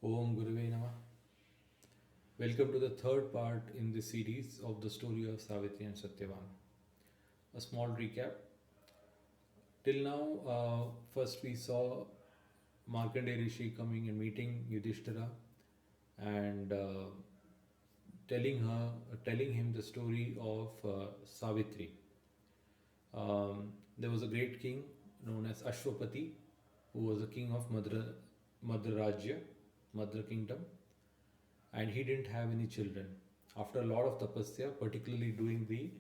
Om Guruve Namah. Welcome to the third part in the series of the story of Savitri and Satyavan. A small recap. Till now, first we saw Markandeya Rishi coming and meeting Yudhishthira and telling him the story of Savitri. There was a great king known as Ashwapati, who was the king of Madra Rajya, Madra Kingdom, and he didn't have any children. After a lot of tapasya, particularly doing the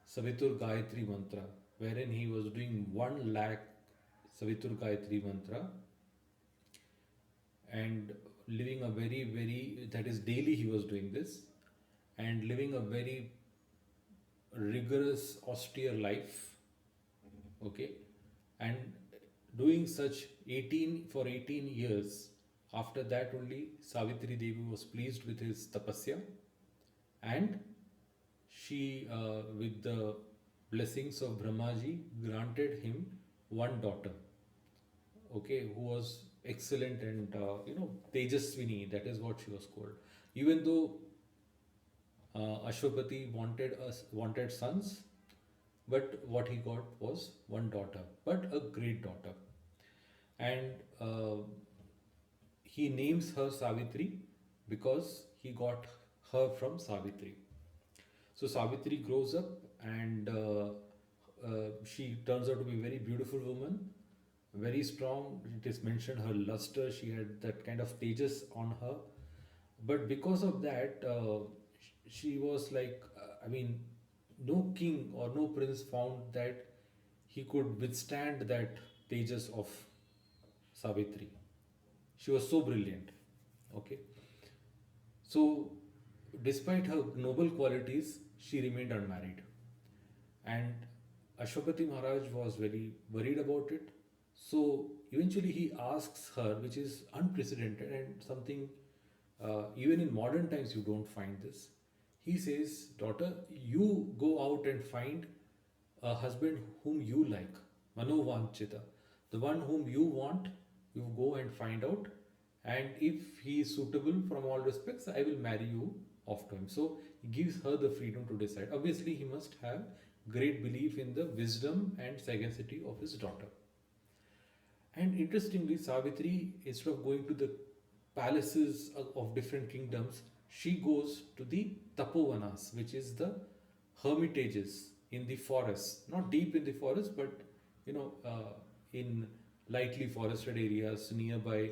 Savitur Gayatri mantra, wherein he was doing 1 lakh Savitur Gayatri mantra and living a very, that is daily he was doing this, and living a very rigorous, austere life, okay, and doing such 18 years. After that only Savitri Devi was pleased with his tapasya, and she, with the blessings of Brahmaji, granted him one daughter, okay, who was excellent and Tejaswini, that is what she was called. Even though Ashwapati wanted sons, but what he got was one daughter, but a great daughter, and he names her Savitri because he got her from Savitri. So Savitri grows up and she turns out to be a very beautiful woman, very strong. It is mentioned her luster, she had that kind of tejas on her. But because of that, she was like, no king or no prince found that he could withstand that tejas of Savitri. She was so brilliant. Okay. So, despite her noble qualities, she remained unmarried. And Ashwapati Maharaj was very worried about it. So, eventually he asks her, which is unprecedented and something even in modern times you don't find this. He says, daughter, you go out and find a husband whom you like, Manovanchita. The one whom you want, you go and find out. And if he is suitable from all respects, I will marry you off to him. So he gives her the freedom to decide. Obviously, he must have great belief in the wisdom and sagacity of his daughter. And interestingly, Savitri, instead of going to the palaces of different kingdoms, she goes to the Tapovanas, which is the hermitages in the forest, not deep in the forest, but in lightly forested areas nearby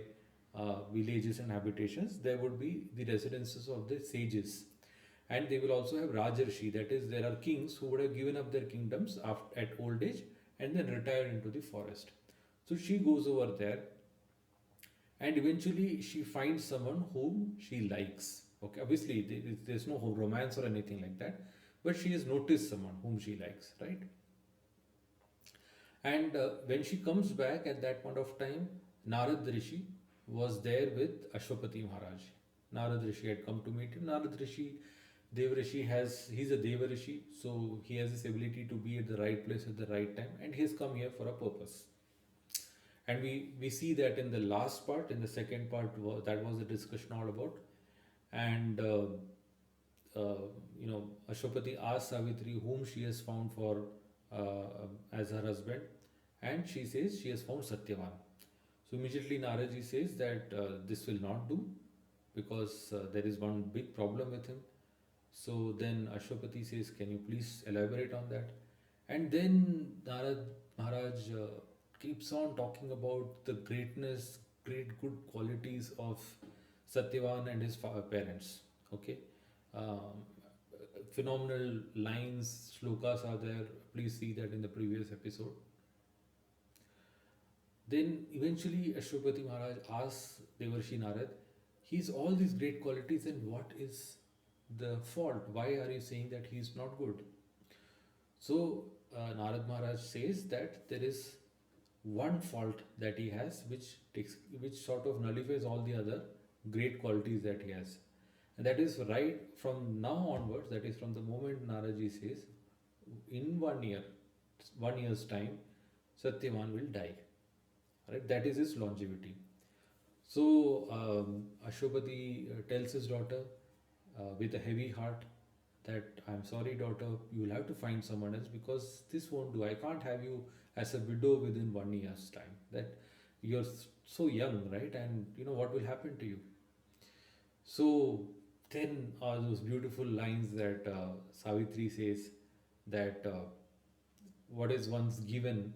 villages and habitations. There would be the residences of the sages, and they will also have Rajarshi, that is, there are kings who would have given up their kingdoms at old age and then retired into the forest. So she goes over there and eventually she finds someone whom she likes. Okay, obviously there's no romance or anything like that, but she has noticed someone whom she likes, right? And when she comes back at that point of time, Narad Rishi was there with Ashwapati Maharaj. Narad Rishi had come to meet him. Narad Rishi, Dev Rishi he's a Deva Rishi, so he has this ability to be at the right place at the right time, and he has come here for a purpose. And we see that in the last part, in the second part, that was the discussion all about. And Ashwapati asks Savitri whom she has found for as her husband, and she says she has found Satyavan. So immediately Naraji says that this will not do because there is one big problem with him. So then Ashwapati says, can you please elaborate on that? And then Narad Maharaj keeps on talking about the great good qualities of Satyavan and his parents. Okay. Phenomenal lines, shlokas are there. Please see that in the previous episode. Then eventually Ashwapati Maharaj asks Devarshi Narad, he's all these great qualities, and what is the fault? Why are you saying that he's not good? So Narad Maharaj says that there is one fault that he has which sort of nullifies all the other great qualities that he has. And that is right from now onwards, that is from the moment Naraji says, in 1 year's time, Satyavan will die. Right? That is his longevity. So Ashwapati tells his daughter with a heavy heart that I'm sorry, daughter, you'll have to find someone else because this won't do. I can't have you as a widow within 1 year's time. That you're so young, right? And you know what will happen to you. So then are those beautiful lines that Savitri says that what is once given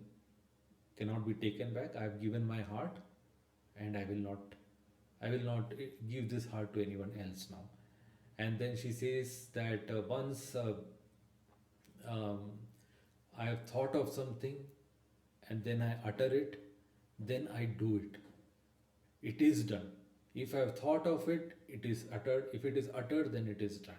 cannot be taken back. I have given my heart, and I will not give this heart to anyone else now. And then she says that once um, I have thought of something and then I utter it, then I do it. It is done. If I have thought of it, it is uttered. If it is uttered, then it is done.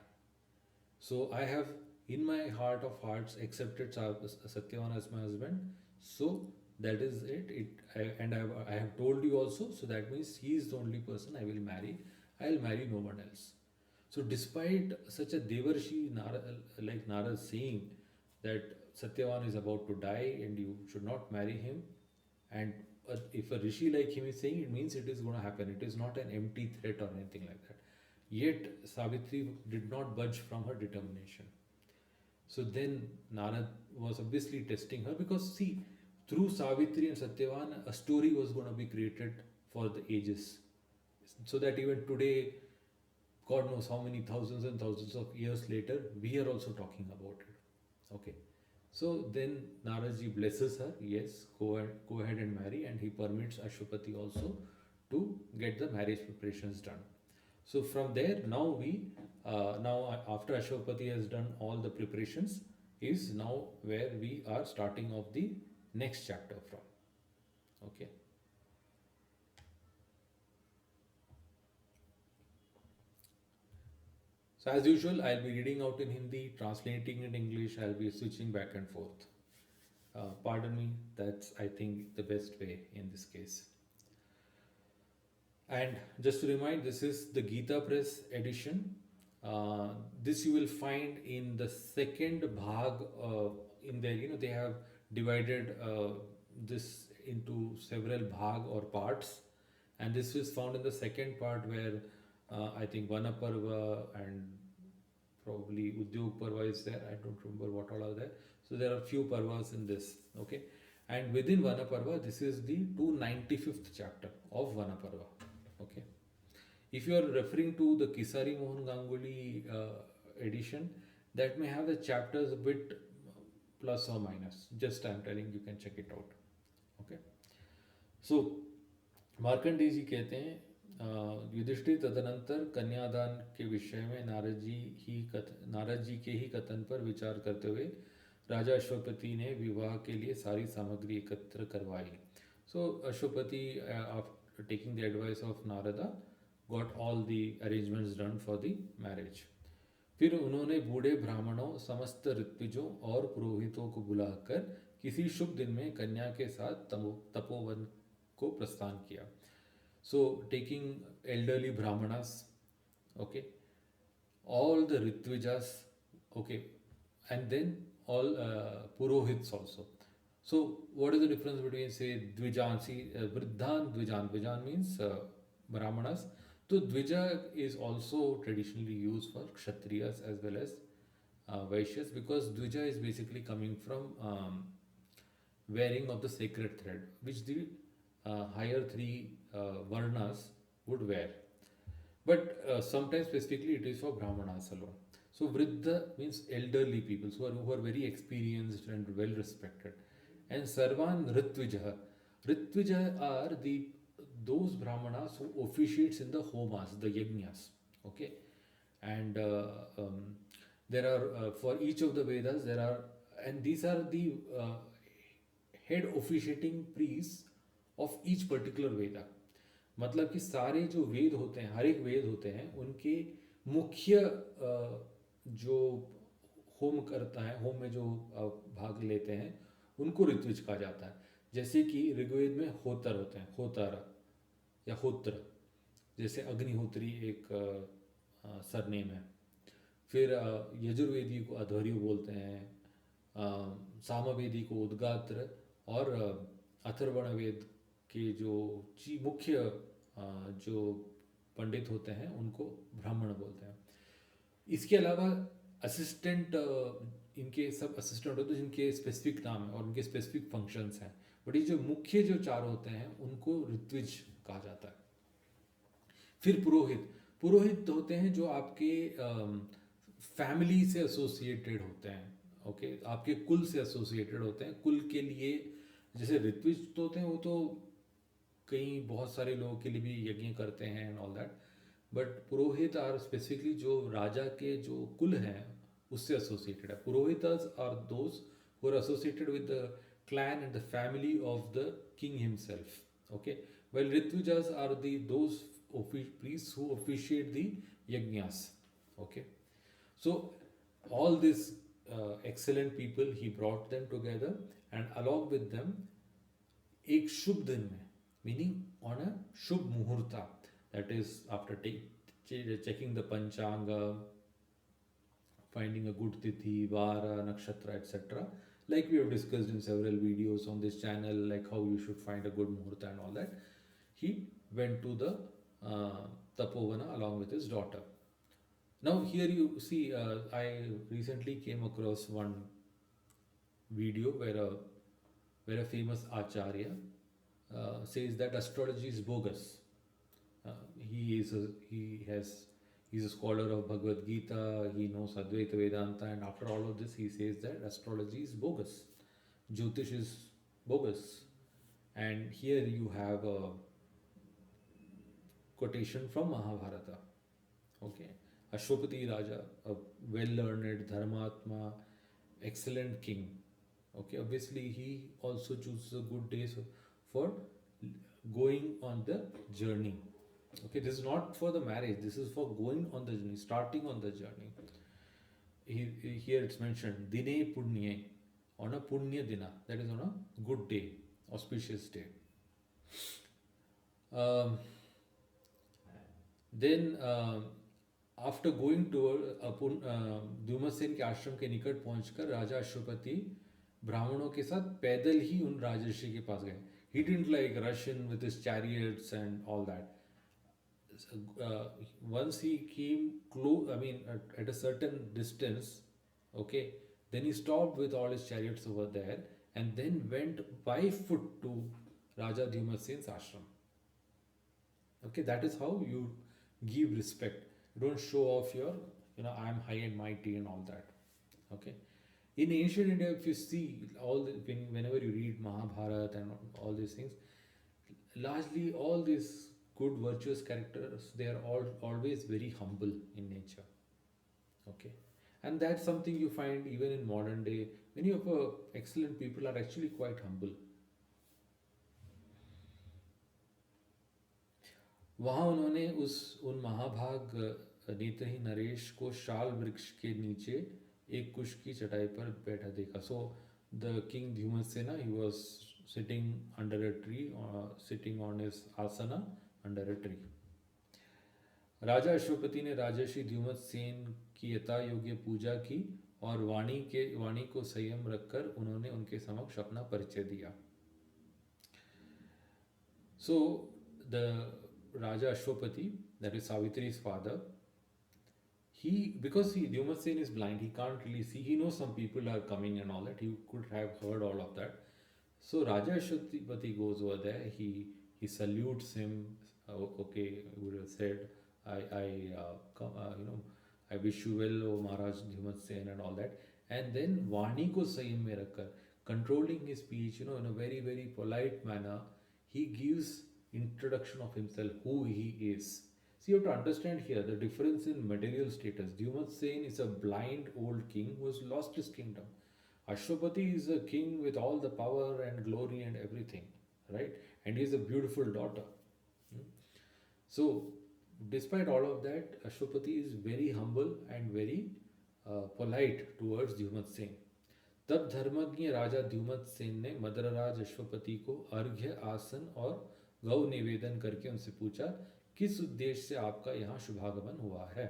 So I have, in my heart of hearts, accepted Satyavan as my husband. So that is it. And I have told you also. So that means he is the only person I will marry. I will marry no one else. So despite such a Devarshi like Narad saying that Satyavan is about to die and you should not marry him, and if a rishi like him is saying, it means it is going to happen. It is not an empty threat or anything like that. Yet Savitri did not budge from her determination. So then Narad was obviously testing her because see, through Savitri and Satyavan, a story was going to be created for the ages. So that even today, God knows how many thousands and thousands of years later, we are also talking about it. Okay. So then Naradji blesses her, yes, go ahead and marry, and he permits Ashwapati also to get the marriage preparations done. So from there, now after Ashwapati has done all the preparations, is now where we are starting off the next chapter from. Okay. So as usual, I'll be reading out in Hindi, translating in English. I'll be switching back and forth. Pardon me, that's I think the best way in this case. And just to remind, this is the Gita Press edition. This you will find in the second bhag. In there, they have divided this into several bhag or parts, and this is found in the second part where I think Vanaparva and probably Udyog Parva is there. I don't remember what all are there. So there are few parvas in this. Okay, and within Vanaparva, this is the 295th chapter of Vanaparva. Okay. If you are referring to the Kisari Mohan Ganguly edition, that may have the chapters a bit plus or minus. Just I'm telling you can check it out. Okay. So Markandeya जी कहते हैं युधिष्ठिर तदनंतर कन्यादान के विषय में नारद जी के ही कथन पर विचार करते हुए राजा अश्वपति ने विवाह के लिए सारी सामग्री एकत्र करवाई. So Ashwapati after taking the advice of Narada got all the arrangements done for the marriage. फिर उन्होंने बूढ़े ब्राह्मणों, समस्त ऋत्विजों और पुरोहितों को बुलाकर किसी शुभ दिन में कन्या के साथ तपोवन को प्रस्थान किया. So taking elderly brahmanas, okay, all the ritvijas, okay, and then all purohits also. So what is the difference between say dvijan? See, vriddhan dvijan. Dvijan means brahmanas. So dvija is also traditionally used for kshatriyas as well as vaishyas, because dvija is basically coming from wearing of the sacred thread, which the higher three varnas would wear. But sometimes specifically it is for brahmanas alone. So vriddha means elderly people who are very experienced and well respected. And sarvan ritvija. Ritvija are those brahmanas who officiates in the homas, the yajnas. Okay. And there are for each of the Vedas there are, and these are the head officiating priests of each particular Veda. मतलब कि सारे जो वेद होते हैं, हर एक वेद होते हैं, उनके मुख्य जो होम करता है, होम में जो भाग लेते हैं, उनको ऋत्विज कहा जाता है. जैसे कि ऋग्वेद में होतर होते हैं, होतारा या होत्र, जैसे अग्निहोत्री एक सरनेम है. फिर यजुर्वेदी को अध्वर्यु बोलते हैं, सामवेदी को उद्गात्र, और अथर्वण वेद के जो मुख्य जो पंडित होते हैं उनको ब्राह्मण बोलते हैं। इसके अलावा असिस्टेंट, इनके सब असिस्टेंट होते हैं जिनके स्पेसिफिक नाम है और उनके स्पेसिफिक फंक्शंस हैं, बट ये जो मुख्य जो चार होते हैं उनको ऋत्विज कहा जाता है। फिर पुरोहित, पुरोहित होते हैं जो आपके फैमिली से एसोसिएटेड होते हैं, ओके, आपके कुल से एसोसिएटेड होते हैं। कुल के लिए जैसे ऋत्विज तो होते हैं वो तो कई बहुत सारे लोगों के लिए भी यज्ञ करते हैं and all that, but purohit are specifically जो राजा के जो कुल हैं उससे एसोसिएटेड है। Purohits are those who are associated with the clan and the family of the king himself, okay, while ritvijas are the those priests who officiate the yajnas, okay. So all these excellent people, he brought them together, and along with them एक शुभ दिन में, meaning on a Shubh मुहूर्ता, that is after checking the panchanga, finding a good tithi, vara, nakshatra, etc. Like we have discussed in several videos on this channel, like how you should find a good muhurta and all that. He went to the Tapovana along with his daughter. Now here you see, I recently came across one video where a famous acharya says that astrology is bogus. He's a scholar of Bhagavad Gita, he knows Advaita Vedanta, and after all of this, he says that astrology is bogus, Jyotish is bogus. And here you have a quotation from Mahabharata. Okay, Ashwapati Raja, a well-learned Dharmatma, excellent king. Okay, obviously he also chooses a good day for going on the journey. Okay, this is not for the marriage, this is for going on the journey, starting on the journey. Here it's mentioned Dine Punye, on a Punya Dina, that is on a good day, auspicious day. Then after going toward द्युमतसेन के आश्रम के निकट पहुंचकर राजा अश्वपति ब्राह्मणों के साथ पैदल ही उन राजर्षि के पास गए. He didn't like rush in with his chariots and all that. Once he came close, I mean at a certain distance, okay, then he stopped with all his chariots over there and then went by foot to Raja Dhyumasen's ashram. Okay, that is how you give respect. You don't show off your, I am high and mighty and all that. Okay. In ancient India, if you see whenever you read Mahabharata and all these things, largely all these good virtuous characters, they are always very humble in nature. Okay, and that's something you find even in modern day. Many of our excellent people are actually quite humble. वहाँ उन्होंने उन महाभाग नेत्रहीन नरेश को शाल वृक्ष के नीचे एक कुश की चटाई पर बैठा देखा. So the king Dhyumasena, he was sitting under a tree, sitting on his asana under a tree. राजा अश्वपति ने राजर्षि ध्युमतसेन की यथा योग्य पूजा की और वाणी को संयम रखकर उन्होंने उनके समक्ष अपना परिचय दिया. So the Raja Ashwapati, that is Savitri's father, because Dhyumasen is blind, he can't really see. He knows some people are coming and all that. He could have heard all of that. So Raja Ashwapati goes over there. He salutes him. Okay, he would have said, I wish you well, O Maharaj Dhyumasen and all that. And then Vani ko sayam mein rakhkar, controlling his speech, in a very, very polite manner, he gives introduction of himself, who he is. So you have to understand here the difference in material status. Dhyumatsen is a blind old king who has lost his kingdom. Ashwapati is a king with all the power and glory and everything, right? And he is a beautiful daughter. So despite all of that, Ashwapati is very humble and very polite towards Dhyumatsen. तब धर्मज्ञ राजा ध्युमतसेन ने मद्रराज अश्वपति को अर्घ्य आसन और गौ निवेदन करके उनसे पूछा किस उद्देश्य से आपका यहाँ शुभागमन हुआ है.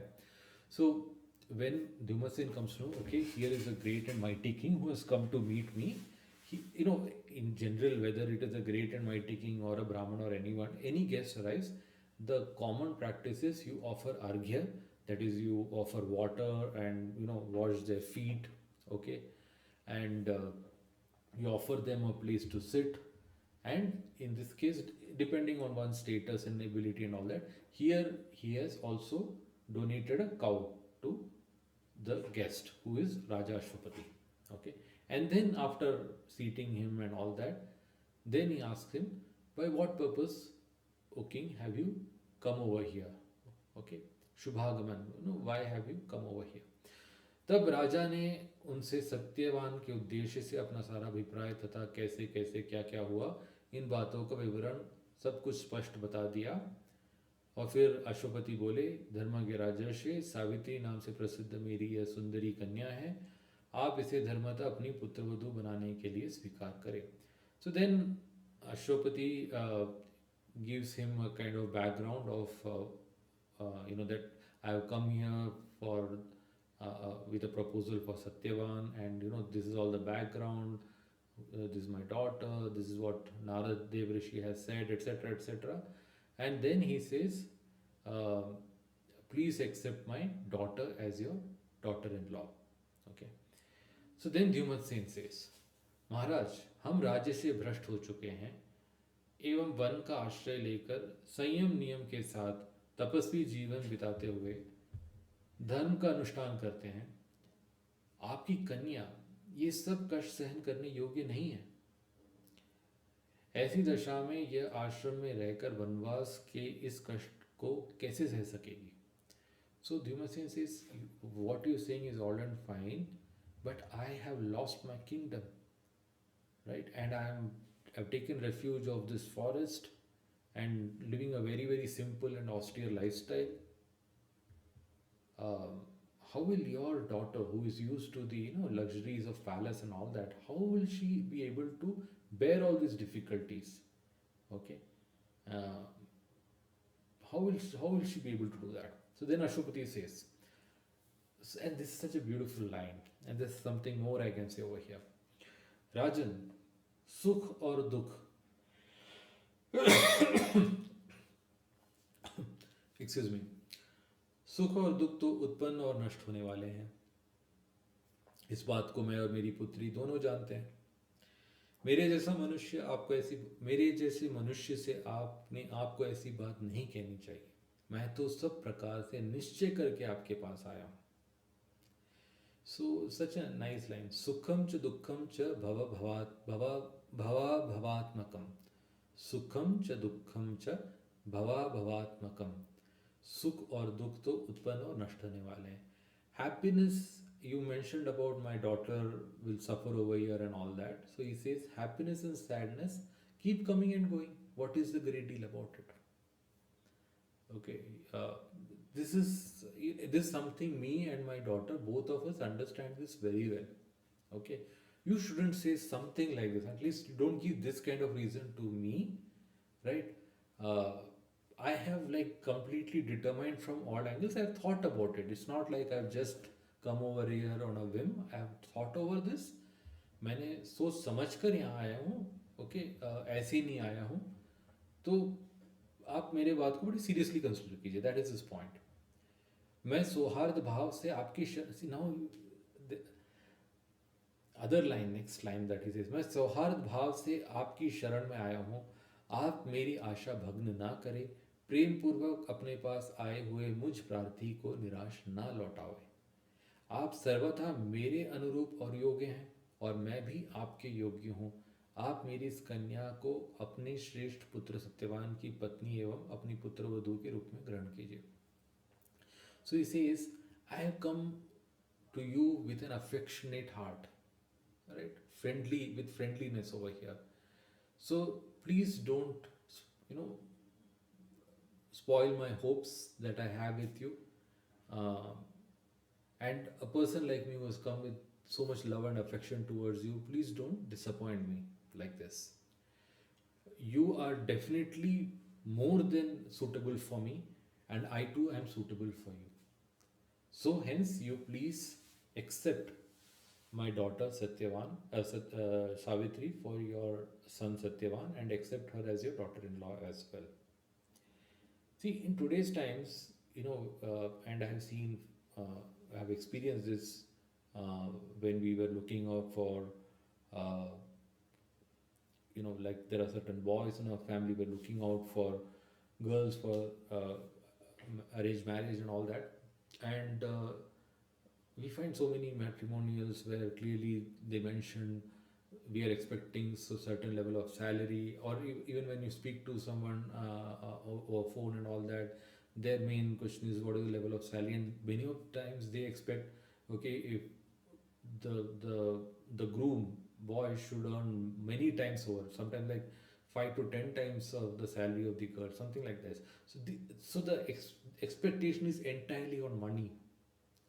So when Dhyumatsen comes to know, okay, here is a great and mighty king who has come to meet me. He, in general, whether it is a great and mighty king or a Brahman or anyone, any guest arrives, the common practice is you offer arghya, that is, you offer water and wash their feet, okay, and you offer them a place to sit. And in this case, depending on one's status and ability and all that, here he has also donated a cow to the guest who is Raja Ashwapati. Okay, and then after seating him and all that, then he asks him, by what purpose, O king, have you come over here? Okay, Shubhagaman, why have you come over here? तब राजा ने उनसे सत्यवान के उद्देश्य से अपना सारा अभिप्राय तथा कैसे कैसे क्या क्या हुआ इन बातों का विवरण सब कुछ स्पष्ट बता दिया। और फिर अश्वपति बोले, धर्मज्ञ राजर्षि, सावित्री नाम से प्रसिद्ध मेरी यह सुंदरी कन्या है, आप इसे धर्मतः अपनी पुत्रवधू बनाने के लिए स्वीकार करें। So then Ashwapati gives him a kind of background of that I have come here for with a proposal for Satyavan, and this is all the background. This is my daughter. This is what Narad Dev Rishi has said, etc., etc. And then he says, please accept my daughter as your daughter-in-law. Okay. So then Dhyumat Sen says, महाराज, हम राज्य से भ्रष्ट हो चुके हैं एवं one का आश्रय लेकर संयम नियम के साथ तपस्वी जीवन बिताते हुए धर्म का अनुष्ठान करते हैं। आपकी कन्या ये सब कष्ट सहन करने योग्य नहीं है। ऐसी दशा में यह आश्रम में रहकर वनवास के इस कष्ट को कैसे सह सकेगी? So Dhyumasen says, what you saying is all and fine, but I have lost my kingdom, right? And I've taken refuge of this forest and living a very, very simple and austere lifestyle. How will your daughter, who is used to the luxuries of palace and all that, how will she be able to bear all these difficulties? Okay, how will she be able to do that? So then Ashwapati says, and this is such a beautiful line, and there's something more I can say over here. Rajan, sukh aur dukh, excuse me, सुख और दुख तो उत्पन्न और नष्ट होने वाले हैं। इस बात को मैं और मेरी पुत्री दोनों जानते हैं। मेरे जैसे मनुष्य से आपने आपको ऐसी बात नहीं कहनी चाहिए। मैं तो सब प्रकार से निश्चय करके आपके पास आया हूँ। So such a nice line. सुखम च दुखम च भवात्मकम। सुखम च दुखम च भवात्मकम। सुख और दुख तो उत्पन्न और नष्ट होने वाले हैं। Happiness, you mentioned about my daughter will suffer over here and all that. So he says, happiness and sadness keep coming and going. What is the great deal about it? Okay, this is something me and my daughter, both of us understand this very well. Okay, you shouldn't say something like this. At least you don't give this kind of reason to me, right? I have completely determined from all angles. I've thought about it. It's not like I've just come over here on a whim. I've thought over this. मैंने सोच समझ कर यहाँ आया हूँ. Okay, ऐसे ही नहीं आया हूँ. तो आप मेरे बात को बड़ी सीरियसली कंसिडर कीजिए. That is this point. मैं सौहार्द भाव से आपकी now other line, next line that is, मैं सौहार्द भाव से आपकी शरण में आया हूँ. आप मेरी आशा भग्न ना करें. प्रेम पूर्वक अपने पास आए हुए मुझ प्रार्थी को निराश ना लौटावे. आप सर्वथा मेरे अनुरूप और योग्य हैं और मैं भी आपके योग्य हूँ. आप मेरी इस कन्या को अपने श्रेष्ठ पुत्र सत्यवान की पत्नी एवं अपनी पुत्रवधू के रूप में ग्रहण कीजिए. So he says, I have come to you with an affectionate heart, right, friendly, with friendliness over here. So please don't spoil my hopes that I have with you. And a person like me who has come with so much love and affection towards you, please don't disappoint me like this. You are definitely more than suitable for me, and I too am suitable for you. So hence you please accept my daughter Satyavan, Savitri for your son Satyavan, and accept her as your daughter-in-law as well. See, in today's times, and I have seen, I have experienced this when we were looking out for, uh, like there are certain boys in our family were looking out for girls for arranged marriage and all that. And we find so many matrimonials where clearly they mention we are expecting so certain level of salary, or even when you speak to someone over phone and all that, their main question is what is the level of salary, and many of times they expect, okay, if the the groom boy should earn many times over, sometimes like 5 to 10 times of the salary of the girl, something like this. So the expectation is entirely on money.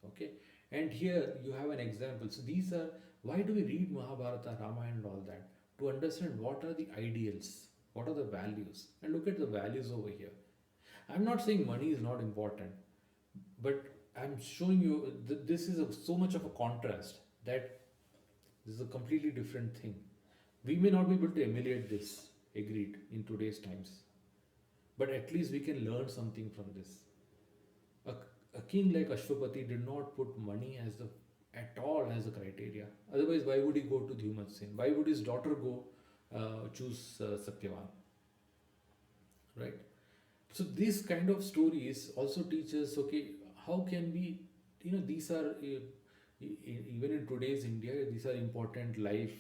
Okay, and here you have an example. So these are, why do we read Mahabharata, Ramayana, and all that? To understand what are the ideals, what are the values, and look at the values over here. I'm not saying money is not important, but I'm showing you this is so much of a contrast that this is a completely different thing. We may not be able to emulate this, agreed, in today's times, but at least we can learn something from this. A, a king like Ashwapati did not put money as the at all as a criteria. Otherwise, why would he go to Dhyumat Sen? Why would his daughter go choose Satyavan? Right? So these kind of stories also teach us, okay, how can we, these are even in today's India, these are important life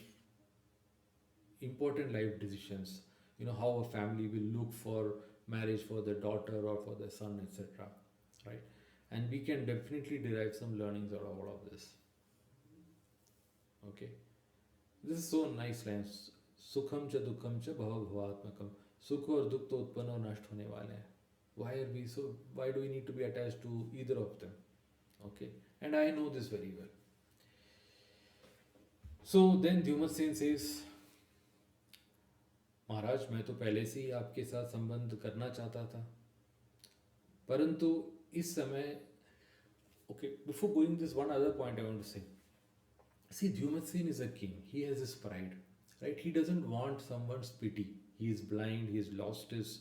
decisions. How a family will look for marriage for their daughter or for their son, etc. Right? And we can definitely derive some learnings out of all of this. Okay, this is so nice lines. सुखम च दुखम च भव भवात्मकम. सुख और दुख तो उत्पन्न और नष्ट होने वाले हैं. Why do we need to be attached to either of them? Okay, and I know this very well. So then Dhyumat Sen says, महाराज मैं तो पहले से ही आपके साथ संबंध करना चाहता था, परंतु इस समय, okay, before going this, one other point I want to say. See, Dhyumat Sen is a king. He has his pride, right? He doesn't want someone's pity. He is blind. He has lost his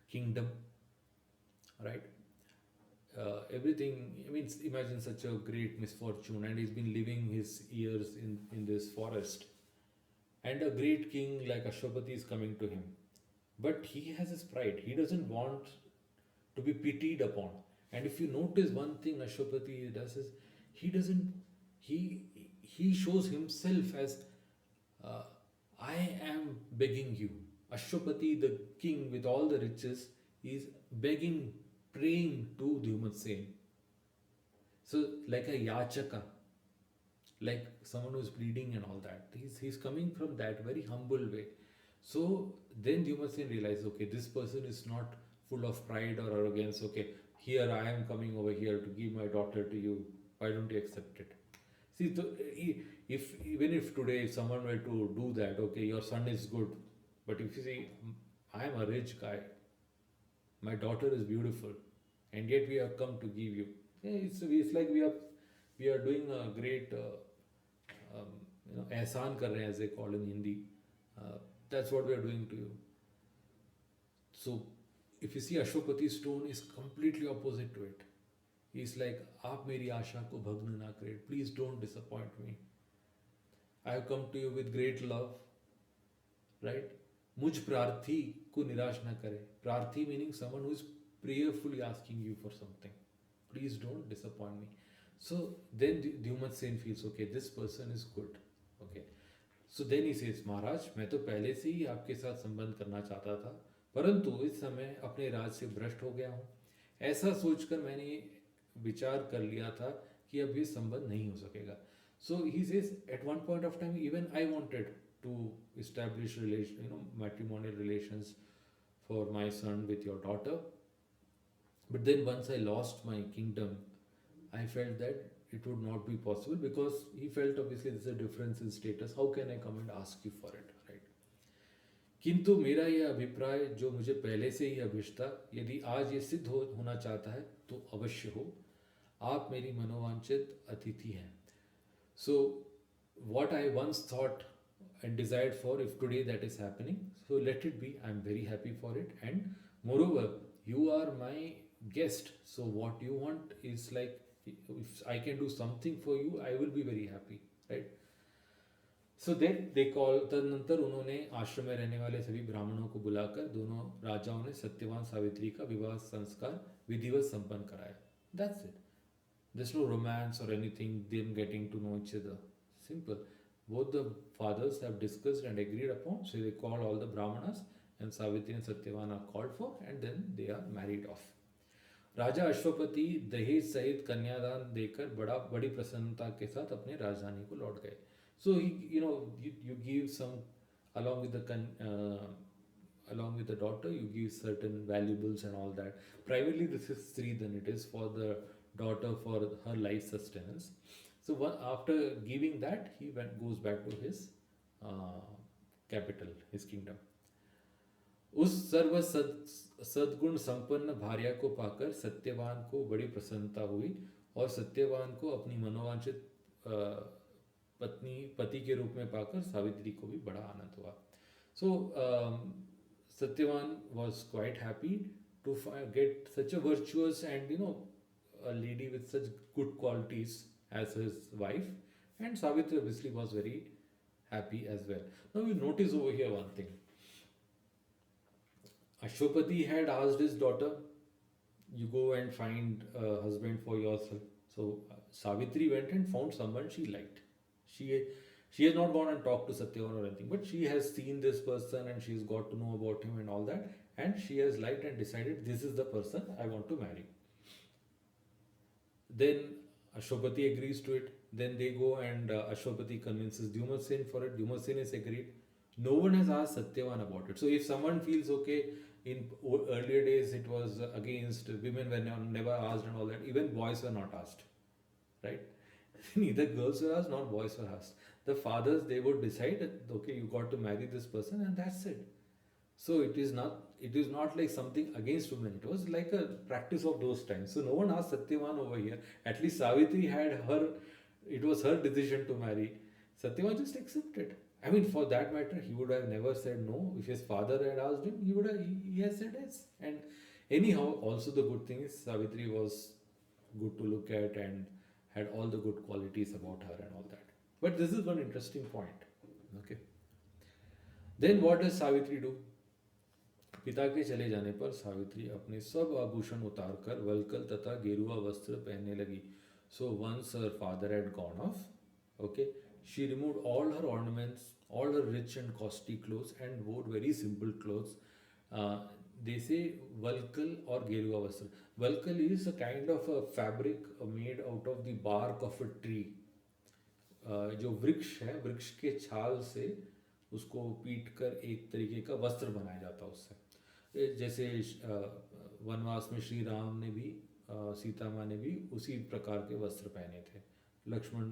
kingdom, right? Everything. I mean, imagine such a great misfortune, and he's been living his years in this forest, and a great king like Ashwapati is coming to him, but he has his pride. He doesn't want to be pitied upon. And if you notice one thing Ashwapati does is he doesn't he shows himself as uh, I am begging you. Ashwapati, the king with all the riches, is begging, praying to Dhyumat Sen. So like a yachaka, like someone who's pleading and all that. He's coming from that very humble way. So then Dhyumat Sen realizes, okay, this person is not full of pride or arrogance. Okay, here I am coming over here to give my daughter to you. Why don't you accept it? See, if even if today someone were to do that, okay, your son is good, but if you see, I am a rich guy, my daughter is beautiful, and yet we have come to give you. It's like we are doing a great, ehsan kar rahe hain, as they call in Hindi. That's what we are doing to you. So if you see, Ashwapati's tone is completely opposite to it. He's like, आप मेरी आशा को भग्न ना करें. Please don't disappoint me. I have come to you with great love, right? मुझ प्रार्थी को निराश ना करे. Prarthi meaning someone who is prayerfully asking you for something. Please don't disappoint me. So then Dhyumat Sen feels, okay, this person is good. Okay. So then he says, महाराज मैं तो पहले से ही आपके साथ संबंध करना चाहता था, परंतु इस समय अपने राज से भ्रष्ट हो गया हूँ. ऐसा सोचकर मैंने विचार कर लिया था कि अब ये संबंध नहीं हो सकेगा. So he says, at one point of time, even I wanted to establish matrimonial relations for my son with your daughter. But then once I lost my kingdom, I felt that it would not be possible, because he felt obviously there's a difference in status. How can I come and ask you for it, right? किंतु मेरा यह अभिप्राय जो मुझे पहले से ही अभिष्ट था, यदि आज ये सिद्ध होना चाहता है तो अवश्य हो. आप मेरी मनोवांछित अतिथि हैं. So what I once thought and desired for, if today that is happening, so let it be. I am very happy for it. And moreover, you are my guest, so what you want is like, if I can do something for you, I will be very happy, right? So then they call, तदनंतर उन्होंने आश्रम में रहने वाले सभी ब्राह्मणों को बुलाकर दोनों राजाओं ने सत्यवान सावित्री का विवाह संस्कार विधिवत संपन्न कराया. That's it. There's no romance or anything, them getting to know each other. Simple. Both the fathers have discussed and agreed upon, so they call all the Brahmanas, and Savitri and Satyavan are called for, and then they are married off. राजा अश्वपति दहेज सहित कन्यादान देकर बड़ी प्रसन्नता के साथ अपने राजधानी को लौट गए. So you give some, along with the daughter, you give certain valuables and all that. Primarily this is Sridhan, it is for the daughter for her life sustenance. So after giving that, he goes back to his capital, his kingdom. उस सर्व सद्गुण संपन्न भार्या को पाकर सत्यवान को बड़ी प्रसन्नता हुई और सत्यवान को अपनी मनोवांछित पति के रूप में पाकर सावित्री को भी बड़ा आनंद हुआ. सो Satyavan was quite happy to get such a virtuous and a lady with such good qualities as his wife, and Savitri obviously was very happy as well. Now you notice over here one thing. Ashwapati had asked his daughter, you go and find a husband for yourself. So Savitri went and found someone she liked. She has not gone and talked to Satyavan or anything, but she has seen this person and she's got to know about him and all that, and she has liked and decided this is the person I want to marry. Then Ashwapati agrees to it. Then they go and Ashwapati convinces Dyumasen for it. Dyumasen is agreed. No one has asked Satyavan about it. So if someone feels okay, in earlier days it was against, women were never asked and all that. Even boys were not asked, right? Neither girls were asked nor boys were asked. The fathers, they would decide that okay, you got to marry this person and that's it. So it is not like something against women. It was like a practice of those times. So no one asked Satyavan over here. At least Savitri had it was her decision to marry. Satyavan just accepted. I mean, for that matter, he would have never said no. If his father had asked him, he has said yes. And anyhow, also the good thing is Savitri was good to look at and had all the good qualities about her and all that. But this is one interesting point. Okay. Then what does Savitri do? पिता के चले जाने पर सावित्री अपने सब आभूषण उतारकर वल्कल तथा गेरुआ वस्त्र पहनने लगी. So once her father had gone off, okay, she removed all her ornaments, all her rich and costly clothes, and wore very simple clothes. They say valkal or gerua vastra. Valkal is a kind of a fabric made out of the bark of a tree. जो वृक्ष है, वृक्ष के छाल से उसको पीट कर एक तरीके का वस्त्र बनाया जाता है उससे. जैसे वनवास में श्री राम ने भी, सीता माँ ने भी उसी प्रकार के वस्त्र पहने थे, लक्ष्मण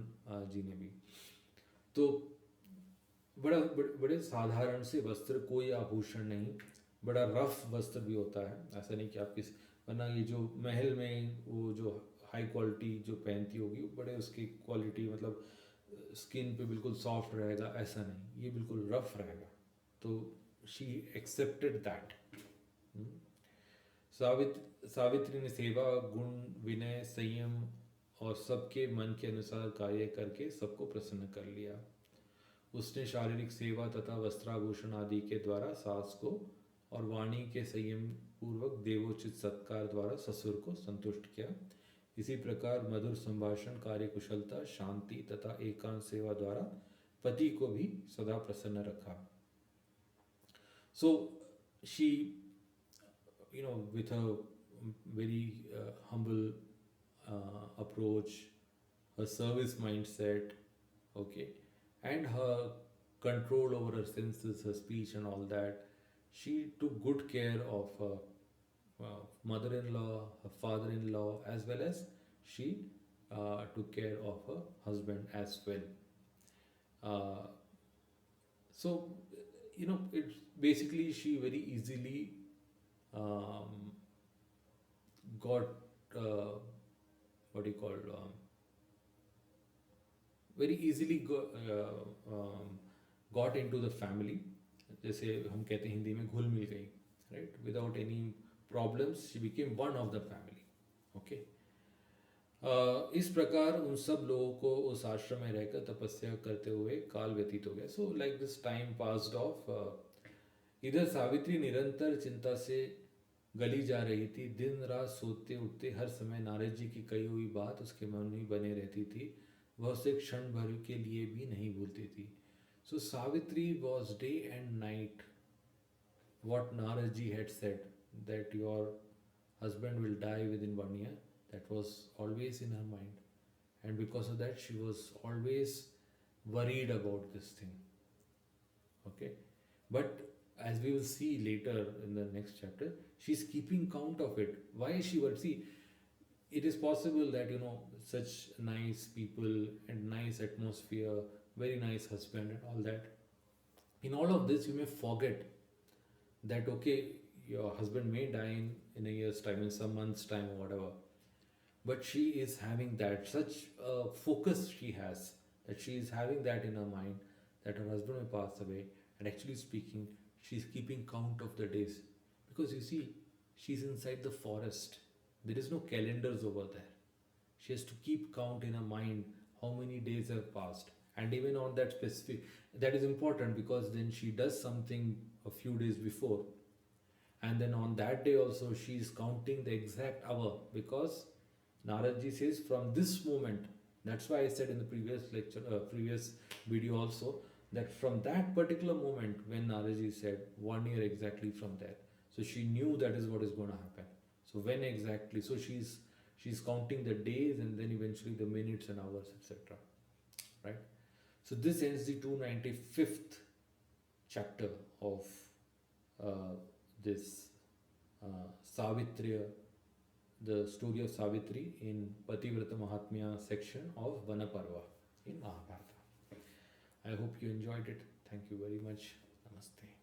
जी ने भी. तो बड़े साधारण से वस्त्र, कोई आभूषण नहीं, बड़ा रफ वस्त्र भी होता है. ऐसा नहीं कि आप वरना ये जो महल में वो जो हाई क्वालिटी जो पहनती होगी, बड़े उसकी क्वालिटी मतलब स्किन पे बिल्कुल सॉफ्ट रहेगा, ऐसा नहीं, ये बिल्कुल रफ रहेगा. तो शी एक्सेप्टेड दैट. सावित्री ने सेवा, गुण, विनय, संयम और सबके मन के अनुसार कार्य करके सबको प्रसन्न कर लिया. उसने शारीरिक सेवा तथा वस्त्राभूषण आदि के द्वारा सास को और वाणी के संयम पूर्वक देवोचित सत्कार द्वारा ससुर को संतुष्ट किया. इसी प्रकार मधुर संभाषण, कार्यकुशलता, शांति तथा एकांत सेवा द्वारा पति को भी सदा प्रसन्न रखा. So she, with a very humble approach, her service mindset, okay, and her control over her senses, her speech and all that, she took good care of her mother-in-law, her father-in-law, as well as she took care of her husband as well. So, it's basically she very easily got very easily got into the family. जैसे हम कहते हैं हिंदी में घुल मिल गई, right, without any problems, she became one of the family. Okay. इस प्रकार उन सब लोगों को उस आश्रम में रहकर तपस्या करते हुए काल व्यतीत हो गया. So like this time passed of. इधर सावित्री निरंतर चिंता से गली जा रही थी. दिन रात सोते उठते हर समय नारद जी की कही हुई बात उसके मन में बने रहती थी. वह उसे क्षण भर के लिए भी नहीं भूलती थी. So Savitri was day and night what Narad ji had said, that your husband will die within 1 year. That was always in her mind, and because of that she was always worried about this thing. Okay, but as we will see later in the next chapter, she's keeping count of it. Why is she worried? See, it is possible that such nice people and nice atmosphere, very nice husband and all that, in all of this you may forget that okay, your husband may die in a year's time, in some months time or whatever, but she is having that such focus she has, that she is having that in her mind, that her husband may pass away, and actually speaking, she's keeping count of the days, because you see, she's inside the forest. There is no calendars over there. She has to keep count in her mind how many days have passed, and even on that specific, that is important, because then she does something a few days before, and then on that day also she is counting the exact hour, because Narad ji says from this moment. That's why I said in the previous lecture, previous video also, that from that particular moment when Narad ji said 1 year exactly from there, so she knew that is what is going to happen. So when exactly, so she's counting the days and then eventually the minutes and hours, etc. Right. So this ends the 295th chapter of this Savitri, the story of Savitri in Pativrata Mahatmya section of Vanaparva in Mahabharata. I hope you enjoyed it. Thank you very much. Namaste.